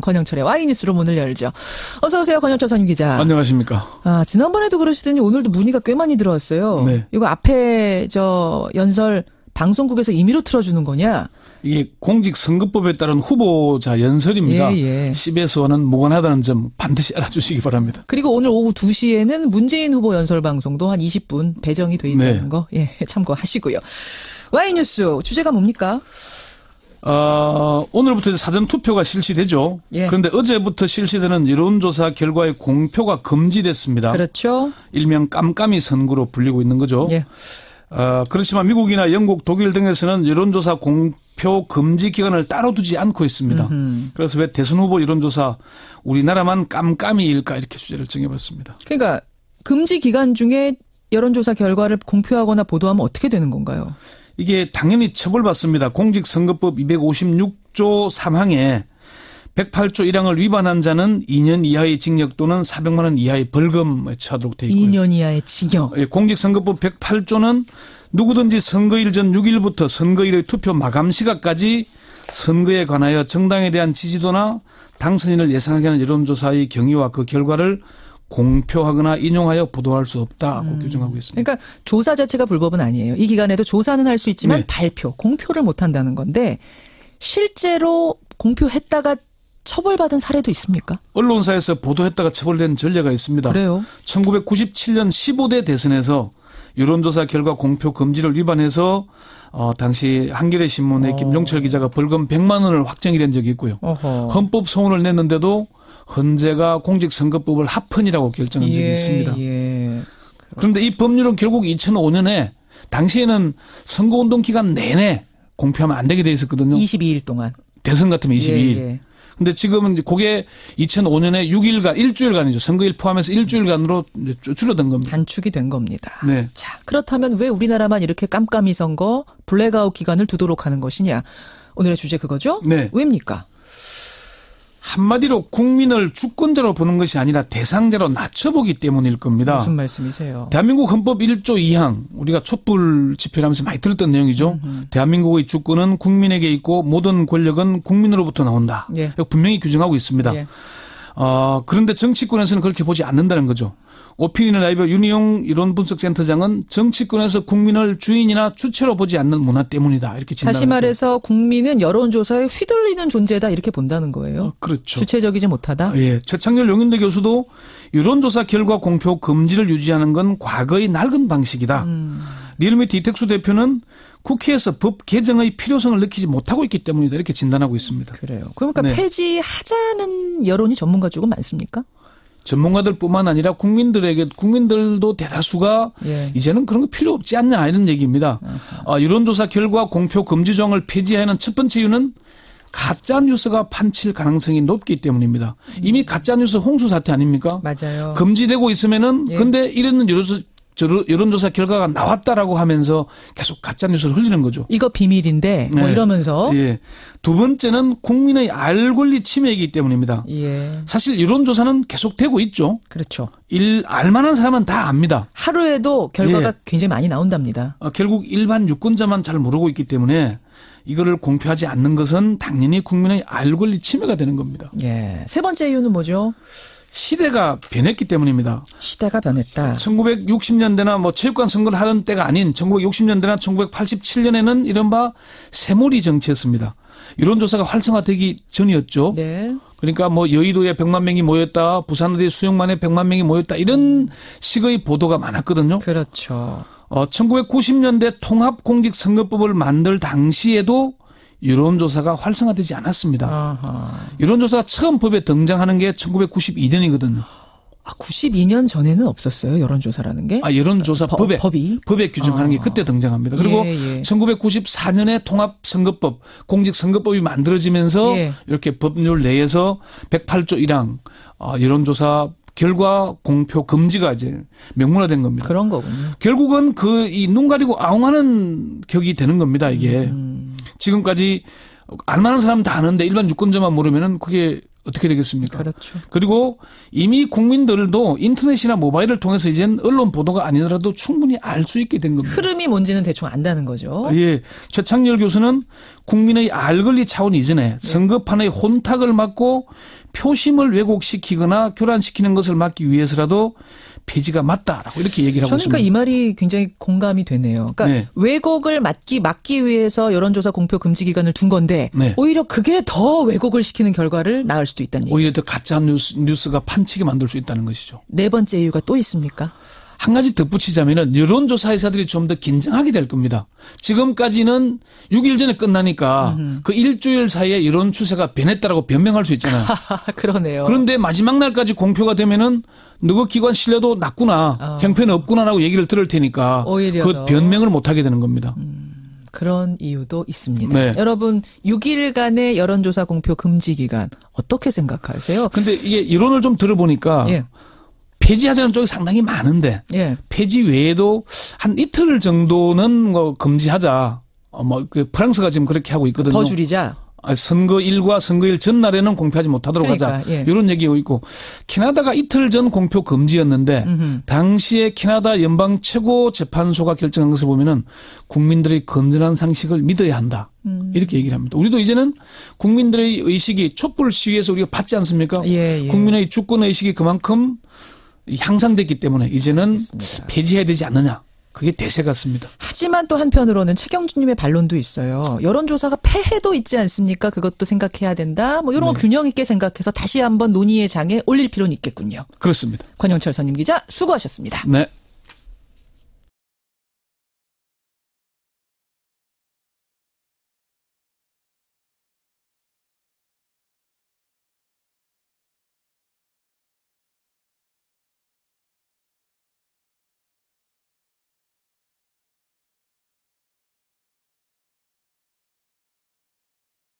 권영철의 와이뉴스로 문을 열죠. 어서 오세요, 권영철 선임 기자. 안녕하십니까. 지난번에도 그러시더니 오늘도 문의가 꽤 많이 들어왔어요. 네. 이거 앞에 연설 방송국에서 임의로 틀어주는 거냐? 이게 공직선거법에 따른 후보자 연설입니다. 예. CBS와는 무관하다는 점 반드시 알아주시기 바랍니다. 그리고 오늘 오후 2시에는 문재인 후보 연설 방송도 한 20분 배정이 돼 있다는 거 참고하시고요. 와이뉴스 주제가 뭡니까? 오늘부터 이제 사전 투표가 실시되죠. 예. 그런데 어제부터 실시되는 여론조사 결과의 공표가 금지됐습니다. 그렇죠. 일명 깜깜이 선거로 불리고 있는 거죠. 예. 그렇지만 미국이나 영국, 독일 등에서는 여론조사 공표 금지 기간을 따로 두지 않고 있습니다. 그래서 왜 대선 후보 여론조사 우리나라만 깜깜이일까 이렇게 주제를 정해봤습니다. 그러니까 금지 기간 중에 여론조사 결과를 공표하거나 보도하면 어떻게 되는 건가요? 이게 당연히 처벌받습니다. 공직선거법 256조 3항에 108조 1항을 위반한 자는 2년 이하의 징역 또는 400만 원 이하의 벌금에 처하도록 되어 있고요. 2년 이하의 징역. 공직선거법 108조는 누구든지 선거일 전 6일부터 선거일의 투표 마감 시각까지 선거에 관하여 정당에 대한 지지도나 당선인을 예상하게 하는 여론조사의 경위와 그 결과를 공표하거나 인용하여 보도할 수 없다고 규정하고 있습니다. 그러니까 조사 자체가 불법은 아니에요. 이 기간에도 조사는 할 수 있지만 네. 발표, 공표를 못한다는 건데 실제로 공표했다가 처벌받은 사례도 있습니까? 언론사에서 보도했다가 처벌된 전례가 있습니다. 그래요? 1997년 15대 대선에서 여론조사 결과 공표 금지를 위반해서 당시 한겨레 신문의 김종철 기자가 벌금 100만 원을 확정이 된 적이 있고요. 헌법 소원을 냈는데도 헌재가 공직선거법을 합헌이라고 결정한 적이 있습니다. 그런데 이 법률은 결국 2005년에 당시에는 선거운동 기간 내내 공표하면 안 되게 돼 있었거든요. 22일 동안. 대선 같으면 22일. 근데 지금은 그게 2005년에 6일간, 일주일간이죠. 선거일 포함해서 일주일간으로 줄어든 겁니다. 단축이 된 겁니다. 네. 자, 그렇다면 왜 우리나라만 이렇게 깜깜이 선거, 블랙아웃 기간을 두도록 하는 것이냐? 오늘의 주제 그거죠? 네. 왜입니까? 한마디로 국민을 주권자로 보는 것이 아니라 대상자로 낮춰보기 때문일 겁니다. 무슨 말씀이세요? 대한민국 헌법 1조 2항 우리가 촛불 집회를 하면서 많이 들었던 내용이죠. 대한민국의 주권은 국민에게 있고 모든 권력은 국민으로부터 나온다. 예. 분명히 규정하고 있습니다. 예. 그런데 정치권에서는 그렇게 보지 않는다는 거죠. 오피니언 라이브 윤희용 이론분석센터장은 정치권에서 국민을 주인이나 주체로 보지 않는 문화 때문이다. 이렇게 진단합니다. 다시 말해서 국민은 여론조사에 휘둘리는 존재다 이렇게 본다는 거예요. 그렇죠. 주체적이지 못하다. 예, 최창렬 용인대 교수도 여론조사 결과 공표 금지를 유지하는 건 과거의 낡은 방식이다. 리얼미티 이택수 대표는 국회에서 법 개정의 필요성을 느끼지 못하고 있기 때문이다. 이렇게 진단하고 있습니다. 그래요. 그러니까 네. 폐지하자는 여론이 전문가 쪽은 많습니까? 전문가들뿐만 아니라 국민들도 대다수가 이제는 그런 거 필요 없지 않냐 이런 얘기입니다. 여론조사 결과 공표 금지 조항을 폐지하는 첫 번째 이유는 가짜 뉴스가 판칠 가능성이 높기 때문입니다. 이미 가짜 뉴스 홍수 사태 아닙니까? 맞아요. 금지되고 있으면은 근데 이런 여론조사 결과가 나왔다라고 하면서 계속 가짜 뉴스를 흘리는 거죠. 이거 비밀인데 뭐 이러면서. 예. 두 번째는 국민의 알 권리 침해이기 때문입니다. 예. 사실 여론조사는 계속되고 있죠. 그렇죠. 알만한 사람은 다 압니다. 하루에도 결과가 굉장히 많이 나온답니다. 결국 일반 유권자만 잘 모르고 있기 때문에 이거를 공표하지 않는 것은 당연히 국민의 알 권리 침해가 되는 겁니다. 예. 세 번째 이유는 뭐죠? 시대가 변했기 때문입니다. 시대가 변했다. 1960년대나 체육관 선거를 하던 때가 아닌 1960년대나 1987년에는 이른바 새몰이 정치였습니다. 여론조사가 활성화되기 전이었죠. 네. 그러니까 여의도에 100만 명이 모였다, 부산 어디 수영만에 100만 명이 모였다 이런 식의 보도가 많았거든요. 그렇죠. 1990년대 통합공직선거법을 만들 당시에도 여론조사가 활성화되지 않았습니다. 아하. 여론조사가 처음 법에 등장하는 게 1992년이거든요. 92년 전에는 없었어요, 여론조사라는 게? 여론조사 법에 규정하는 게 그때 등장합니다. 그리고 1994년에 통합선거법, 공직선거법이 만들어지면서 이렇게 법률 내에서 108조 1항 여론조사 결과 공표 금지가 이제 명문화된 겁니다. 그런 거군요. 결국은 이 눈 가리고 아웅하는 격이 되는 겁니다, 이게. 지금까지 알만한 사람 다 아는데 일반 유권자만 모르면은 그게 어떻게 되겠습니까? 그렇죠. 그리고 이미 국민들도 인터넷이나 모바일을 통해서 이젠 언론 보도가 아니더라도 충분히 알 수 있게 된 겁니다. 흐름이 뭔지는 대충 안다는 거죠. 예. 최창렬 교수는 국민의 알 권리 차원 이전에 선거판의 혼탁을 막고 표심을 왜곡시키거나 교란시키는 것을 막기 위해서라도 폐지가 맞다라고 이렇게 얘기를 하고 있습니다. 저는 그러니까 이 말이 굉장히 공감이 되네요. 그러니까 네. 왜곡을 막기 위해서 여론조사 공표 금지 기간을 둔 건데 네. 오히려 그게 더 왜곡을 시키는 결과를 낳을 수도 있다는 얘기죠. 오히려 더 가짜 뉴스가 판치게 만들 수 있다는 것이죠. 네 번째 이유가 또 있습니까? 한 가지 덧붙이자면은 여론조사 회사들이 좀 더 긴장하게 될 겁니다. 지금까지는 6일 전에 끝나니까 그 일주일 사이에 여론 추세가 변했다라고 변명할 수 있잖아요. 그러네요. 그런데 마지막 날까지 공표가 되면은 너그 기관 신뢰도 낮구나, 형편 없구나라고 얘기를 들을 테니까 오히려 그 변명을 못 하게 되는 겁니다. 그런 이유도 있습니다. 네. 여러분 6일간의 여론조사 공표 금지 기간 어떻게 생각하세요? 근데 이게 이론을 좀 들어보니까 예. 폐지하자는 쪽이 상당히 많은데 예. 폐지 외에도 한 이틀 정도는 뭐 금지하자. 그 프랑스가 지금 그렇게 하고 있거든요. 더 줄이자. 선거일과 선거일 전날에는 공표하지 못하도록 그러니까, 하자. 예. 이런 얘기가 있고 캐나다가 이틀 전 공표 금지였는데 당시에 캐나다 연방 최고재판소가 결정한 것을 보면은 국민들의 건전한 상식을 믿어야 한다. 이렇게 얘기를 합니다. 우리도 이제는 국민들의 의식이 촛불 시위에서 우리가 받지 않습니까? 예. 국민의 주권 의식이 그만큼 향상됐기 때문에 이제는 알겠습니다. 폐지해야 되지 않느냐. 그게 대세 같습니다. 하지만 또 한편으로는 최경주님의 반론도 있어요. 여론조사가 폐해도 있지 않습니까? 그것도 생각해야 된다. 뭐 이런 거 균형 있게 생각해서 다시 한번 논의의 장에 올릴 필요는 있겠군요. 그렇습니다. 권영철 선임 기자 수고하셨습니다. 네.